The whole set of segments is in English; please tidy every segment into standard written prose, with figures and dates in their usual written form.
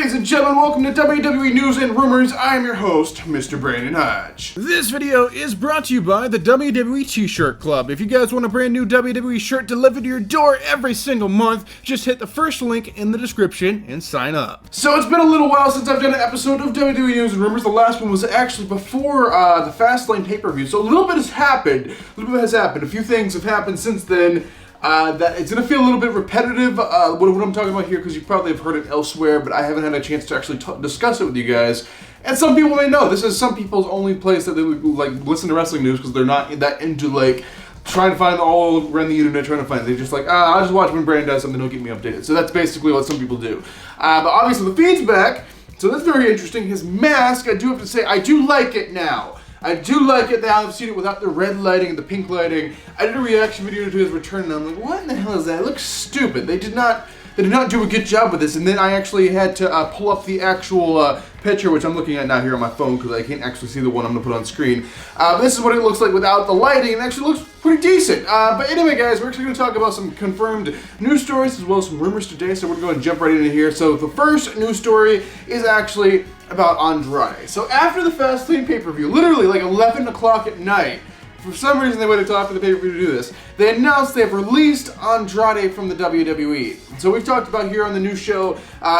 Ladies and gentlemen, welcome to WWE News and Rumors. I am your host, Mr. Brandon Hodge. This video is brought to you by the WWE T-Shirt Club. If you guys want a brand new WWE shirt delivered to your door every single month, just hit the first link in the description and sign up. So it's been a little while since I've done an episode of WWE News and Rumors. The last one was actually before the Fastlane pay-per-view, so a little bit has happened. A few things have happened since then. That it's going to feel a little bit repetitive, what I'm talking about here, because you probably have heard it elsewhere, but I haven't had a chance to actually discuss it with you guys. And some people may know, this is some people's only place that they like listen to wrestling news, because they're not that into like trying to find all around the internet, trying to find it. They're just like, I'll just watch when Brandon does something, he'll keep me updated. So that's basically what some people do. But obviously the feed's back, so that's very interesting. His mask, I do have to say, I do like it now. I do like it now. I've seen it without the red lighting and the pink lighting. I did a reaction video to his return, and I'm like, what in the hell is that? It looks stupid. They did not do a good job with this. And then I actually had to pull up the actual picture, which I'm looking at now here on my phone, because I can't actually see the one I'm going to put on screen. This is what it looks like without the lighting, and it actually looks pretty decent. But anyway, guys, we're actually going to talk about some confirmed news stories as well as some rumors today, so we're going to go and jump right into here. So the first news story is actually about Andrade. So after the Fastlane pay-per-view, literally like 11 o'clock at night, for some reason they waited until after the pay-per-view to do this, they announced they have released Andrade from the WWE. So we've talked about here on the new show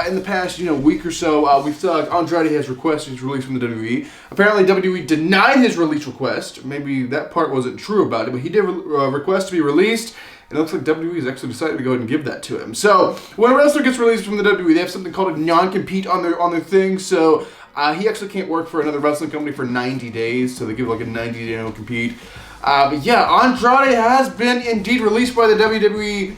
in the past, week or so, we've talked Andrade has requested his release from the WWE. Apparently WWE denied his release request. Maybe that part wasn't true about it, but he did request to be released. It looks like WWE has actually decided to go ahead and give that to him. So when a wrestler gets released from the WWE, they have something called a non-compete on their thing. So he actually can't work for another wrestling company for 90 days. So they give like a 90-day no-compete. But yeah, Andrade has been indeed released by the WWE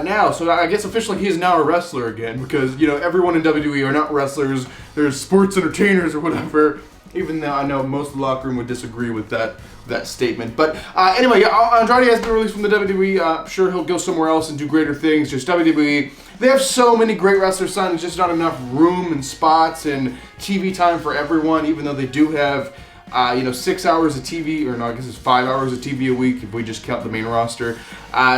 now. So I guess officially he is now a wrestler again, because everyone in WWE are not wrestlers. They're sports entertainers or whatever. Even though I know most of the locker room would disagree with that statement. But anyway, Andrade has been released from the WWE. I'm sure he'll go somewhere else and do greater things. Just WWE, they have so many great wrestlers signed. There's just not enough room and spots and TV time for everyone, even though they do have 6 hours of TV, or no, I guess it's 5 hours of TV a week if we just count the main roster.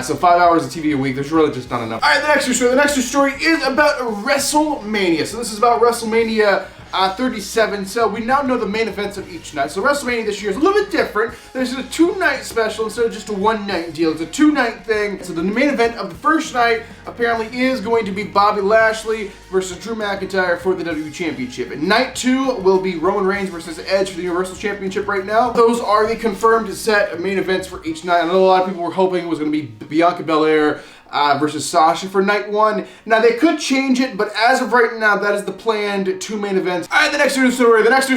So 5 hours of TV a week, there's really just not enough. Alright, the next news story is about WrestleMania. So this is about WrestleMania 37. So we now know the main events of each night. So WrestleMania this year is a little bit different. There's a 2-night special instead of just a 1-night deal. It's a 2-night thing. So the main event of the first night apparently is going to be Bobby Lashley versus Drew McIntyre for the WWE Championship. And night 2 will be Roman Reigns versus Edge for the Universal Championship right now. Those are the confirmed set main events for each night. I know a lot of people were hoping it was going to be Bianca Belair versus Sasha for night 1. Now they could change it, but as of right now, that is the planned 2 main events. Alright, the next news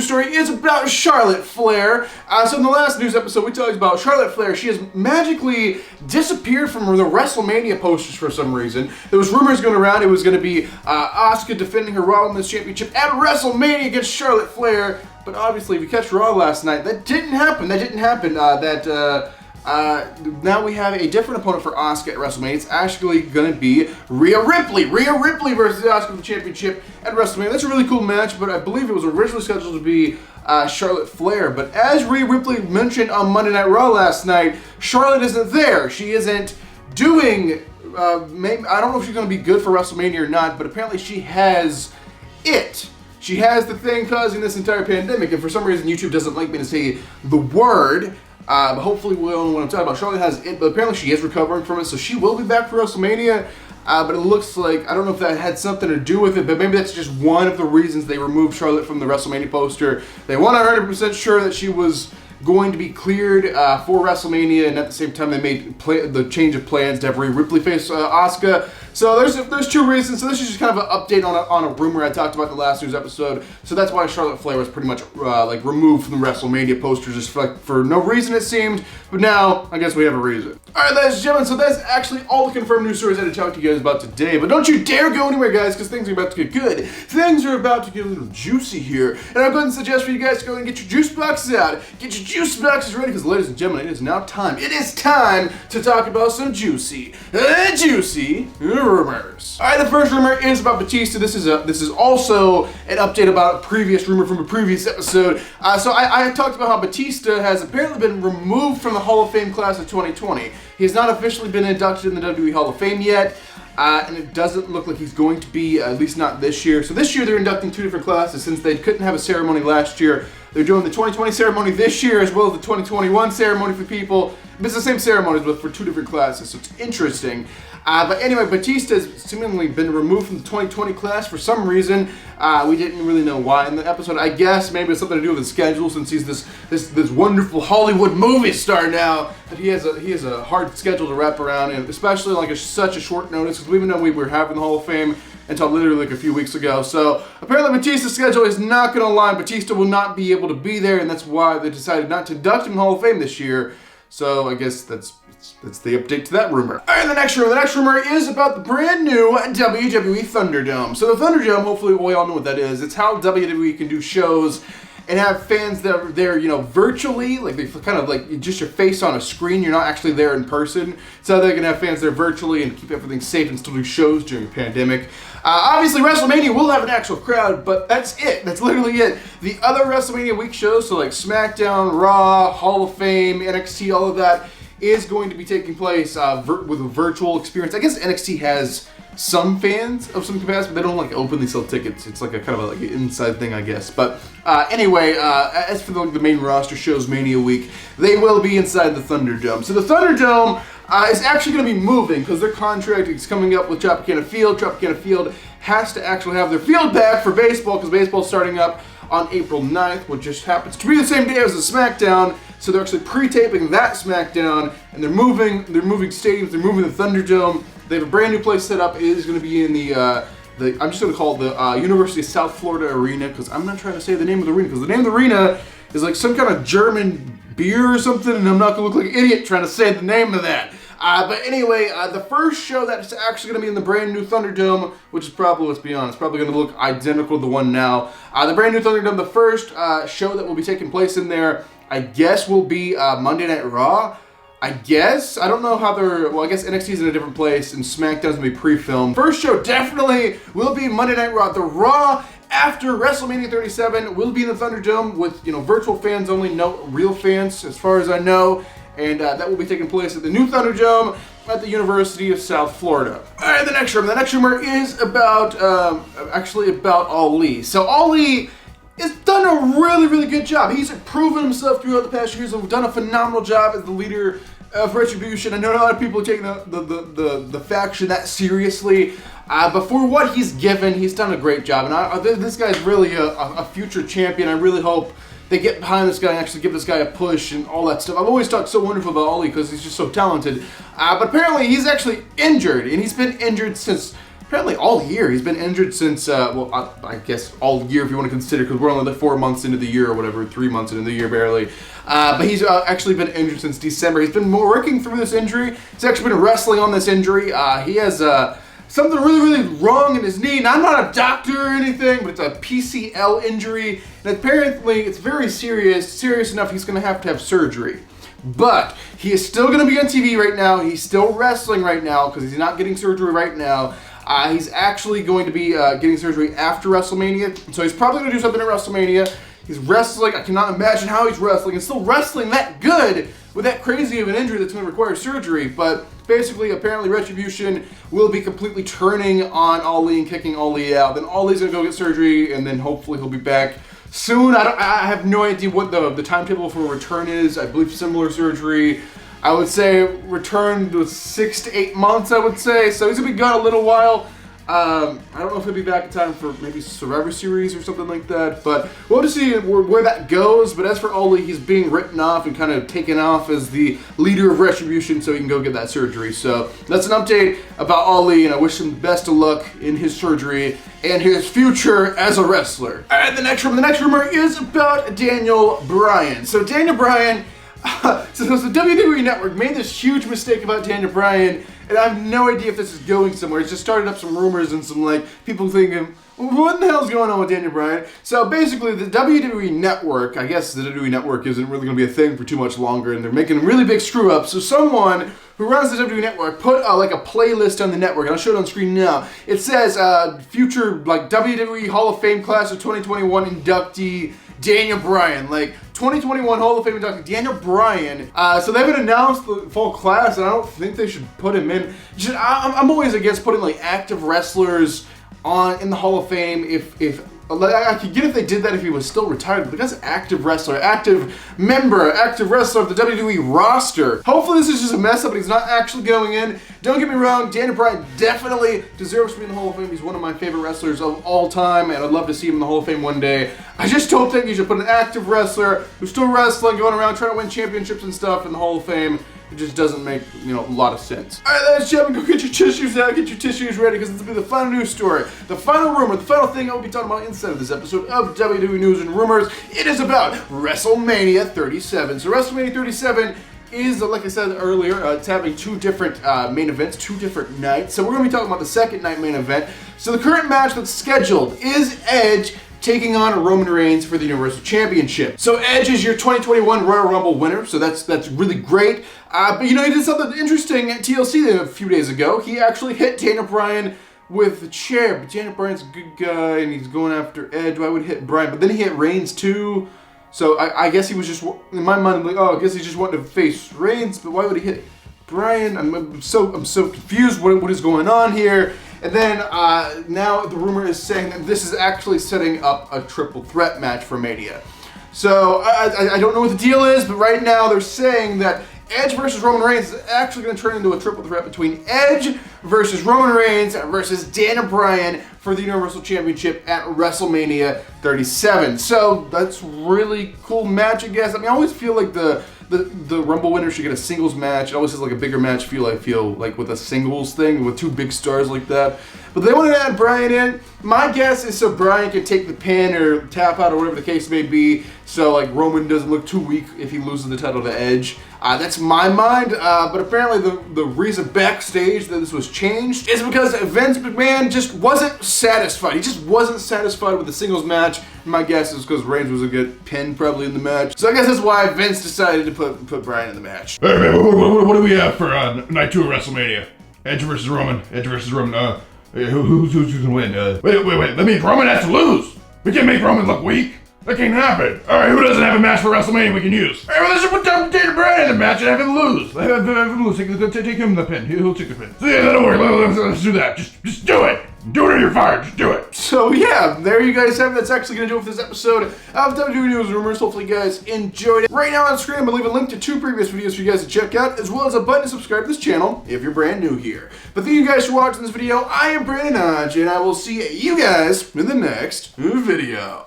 story is about Charlotte Flair. So in the last news episode, we talked about Charlotte Flair. She has magically disappeared from the WrestleMania posters for some reason. There was rumors going around it was going to be Asuka defending her Raw Women's Championship at WrestleMania against Charlotte Flair. But obviously, if you catch Raw last night, that didn't happen. Now we have a different opponent for Asuka at WrestleMania. It's actually going to be Rhea Ripley. Rhea Ripley versus Asuka for the championship at WrestleMania. That's a really cool match, but I believe it was originally scheduled to be Charlotte Flair. But as Rhea Ripley mentioned on Monday Night Raw last night, Charlotte isn't there. She isn't doing, I don't know if she's going to be good for WrestleMania or not, but apparently she has it. She has the thing causing this entire pandemic, and for some reason YouTube doesn't like me to say the word. But hopefully we'll know what I'm talking about. Charlotte has it, but apparently she is recovering from it, so she will be back for WrestleMania. But it looks like, I don't know if that had something to do with it, but maybe that's just one of the reasons they removed Charlotte from the WrestleMania poster. They weren't 100% sure that she was going to be cleared for WrestleMania, and at the same time they made the change of plans to have Rhea Ripley face Asuka. So there's 2 reasons. So this is just kind of an update on a rumor I talked about in the last news episode. So that's why Charlotte Flair was pretty much removed from the WrestleMania posters just for no reason it seemed. But now I guess we have a reason. All right, ladies and gentlemen. So that's actually all the confirmed news stories I had to talk to you guys about today. But don't you dare go anywhere, guys, because things are about to get good. Things are about to get a little juicy here, and I'm going to suggest for you guys to go and get your juice boxes out. Get your juice boxes ready, because ladies and gentlemen, it is now time. It is time to talk about some juicy rumors. All right, the first rumor is about Batista. This is also an update about a previous rumor from a previous episode. So I talked about how Batista has apparently been removed from the Hall of Fame class of 2020. He has not officially been inducted in the WWE Hall of Fame yet. and it doesn't look like he's going to be, at least not this year. So this year they're inducting 2 different classes since they couldn't have a ceremony last year. They're doing the 2020 ceremony this year as well as the 2021 ceremony for people. It's the same ceremonies but for 2 different classes, so it's interesting. But anyway, Batista has seemingly been removed from the 2020 class for some reason. We didn't really know why in the episode. I guess maybe it's something to do with his schedule, since he's this wonderful Hollywood movie star now. That he has a hard schedule to wrap around, and especially like such a short notice, because we even know we were having the Hall of Fame until literally like a few weeks ago. So apparently Batista's schedule is not going to align. Batista will not be able to be there, and that's why they decided not to induct him in the Hall of Fame this year. So I guess that's the update to that rumor. All right, the next rumor is about the brand new WWE Thunder Dome. So the Thunder Dome, hopefully we all know what that is. It's how WWE can do shows and have fans that are there, virtually, like they kind of like just your face on a screen. You're not actually there in person. So they can have fans there virtually and keep everything safe and still do shows during the pandemic. Obviously, WrestleMania will have an actual crowd, but that's it. That's literally it. The other WrestleMania week shows, so like SmackDown, Raw, Hall of Fame, NXT, all of that, is going to be taking place with a virtual experience. I guess NXT has some fans of some capacity, but they don't like openly sell tickets. It's like a kind of like an inside thing, I guess. But anyway, as for the main roster shows, Mania week, they will be inside the Thunder Dome. So the Thunder Dome is actually going to be moving because their contract is coming up with Tropicana Field. Tropicana Field has to actually have their field back for baseball because baseball's starting up on April 9th, which just happens to be the same day as the SmackDown. So they're actually pre-taping that SmackDown, and they're moving stadiums. They're moving the Thunder Dome. They have a brand new place set up. It is going to be in the I'm just going to call it the University of South Florida Arena, because I'm not trying to say the name of the arena, because the name of the arena is like some kind of German beer or something, and I'm not going to look like an idiot trying to say the name of that. But anyway, the first show that's actually going to be in the brand new Thunderdome, which is probably, let's be honest, probably going to look identical to the one now. The brand new Thunderdome, the first show that will be taking place in there, I guess, will be Monday Night Raw. I guess. I don't know how they're... Well, I guess NXT's in a different place, and SmackDown's going to be pre-filmed. First show definitely will be Monday Night Raw. The Raw after WrestleMania 37 will be in the Thunderdome with, virtual fans only, no real fans, as far as I know. And that will be taking place at the new Thunderdome at the University of South Florida. All right, the next rumor. The next rumor is about, actually about Ali. So Ali has done a really, really good job. He's proven himself throughout the past years and done a phenomenal job as the leader of Retribution. I know a lot of people are taking the faction that seriously. But for what he's given, he's done a great job. And this guy's really a future champion. I really hope they get behind this guy and actually give this guy a push and all that stuff. I've always talked so wonderful about Ali because he's just so talented. But apparently he's actually injured, and he's been injured since apparently all year. He's been injured since, I guess all year if you want to consider, because we're only like 4 months into the year or whatever, 3 months into the year barely. But he's actually been injured since December. He's been working through this injury. He's actually been wrestling on this injury. He has something really, really wrong in his knee. Now, I'm not a doctor or anything, but it's a PCL injury. And apparently, it's very serious enough he's going to have surgery. But he is still going to be on TV right now. He's still wrestling right now because he's not getting surgery right now. He's actually going to be getting surgery after WrestleMania. So he's probably going to do something at WrestleMania. He's wrestling. I cannot imagine how he's wrestling. And still wrestling that good with that crazy of an injury that's going to require surgery. But basically, apparently, Retribution will be completely turning on Ali and kicking Ali out. Then Ali's going to go get surgery, and then hopefully he'll be back soon. I have no idea what the timetable for return is. I believe similar surgery. I would say return to 6 to 8 months, I would say. So he's going to be gone a little while. I don't know if he'll be back in time for maybe Survivor Series or something like that, but we'll just see where that goes. But as for Ali, he's being written off and kind of taken off as the leader of Retribution so he can go get that surgery. So that's an update about Ali, and I wish him best of luck in his surgery and his future as a wrestler. All right, the next rumor is about Daniel Bryan. So Daniel Bryan, so the WWE Network made this huge mistake about Daniel Bryan, and I have no idea if this is going somewhere. It's just started up some rumors and some people thinking, what the hell's going on with Daniel Bryan? So basically, the WWE Network, I guess the WWE Network isn't really going to be a thing for too much longer, and they're making really big screw-ups. So someone who runs the WWE Network put a playlist on the network, and I'll show it on screen now. It says future WWE Hall of Fame class of 2021 inductee Daniel Bryan. Like, 2021 Hall of Fame inductee Daniel Bryan. So they haven't announced the full class, and I don't think they should put him in. I'm always against putting like active wrestlers in the Hall of Fame if I could get if they did that if he was still retired, but the guy's an active wrestler, active member, active wrestler of the WWE roster. Hopefully this is just a mess up and he's not actually going in. Don't get me wrong, Daniel Bryan definitely deserves to be in the Hall of Fame. He's one of my favorite wrestlers of all time, and I'd love to see him in the Hall of Fame one day. I just don't think you should put an active wrestler who's still wrestling, going around trying to win championships and stuff in the Hall of Fame. It just doesn't make, a lot of sense. All right, ladies and gentlemen, go get your tissues out, get your tissues ready, because this will be the final news story, the final rumor, the final thing I will be talking about inside of this episode of WWE News and Rumors. It is about WrestleMania 37. So WrestleMania 37 is, like I said earlier, it's having two different main events, two different nights. So we're going to be talking about the second night main event. So the current match that's scheduled is Edge taking on Roman Reigns for the Universal Championship. So Edge is your 2021 Royal Rumble winner, so that's really great. But he did something interesting at TLC a few days ago. He actually hit Daniel Bryan with a chair, but Daniel Bryan's a good guy, and he's going after Edge. Why would he hit Bryan? But then he hit Reigns too. So I guess he was just, in my mind, I'm like, oh, I guess he just wanted to face Reigns, but why would he hit Bryan? I'm so confused. What is going on here? And then now the rumor is saying that this is actually setting up a triple threat match for Mania. So I don't know what the deal is, but right now they're saying that Edge versus Roman Reigns is actually going to turn into a triple threat between Edge versus Roman Reigns versus Daniel Bryan for the Universal Championship at WrestleMania 37. So that's really cool match, I guess. I mean, I always feel like the Rumble winner should get a singles match. It always has like a bigger match feel, I feel, like with a singles thing, with two big stars like that. But they wanted to add Bryan in. My guess is so Bryan can take the pin or tap out or whatever the case may be, so like Roman doesn't look too weak if he loses the title to Edge. That's my mind, but apparently the reason backstage that this was changed is because Vince McMahon just wasn't satisfied. He just wasn't satisfied with the singles match. My guess is because Reigns was a good pin probably in the match. So I guess that's why Vince decided to put Bryan in the match. Hey man, what do we have for night 2 of WrestleMania? Edge versus Roman. Edge versus Roman. Who's gonna win? Wait. That means Roman has to lose. We can't make Roman look weak. That can't happen. All right, who doesn't have a match for WrestleMania we can use? All right, well, let's just put Daniel Bryan in the match and have him lose. Have him lose. Take him the pin. He'll take the pin. So yeah, don't worry. Let's do that. Just do it. Do it or you're fired. Just do it. So yeah, there you guys have it. That's actually going to do it for this episode of WWE News and Rumors. Hopefully you guys enjoyed it. Right now on the screen, I'm going to leave a link to 2 previous videos for you guys to check out, as well as a button to subscribe to this channel if you're brand new here. But thank you guys for watching this video. I am Brandon Hodge, and I will see you guys in the next video.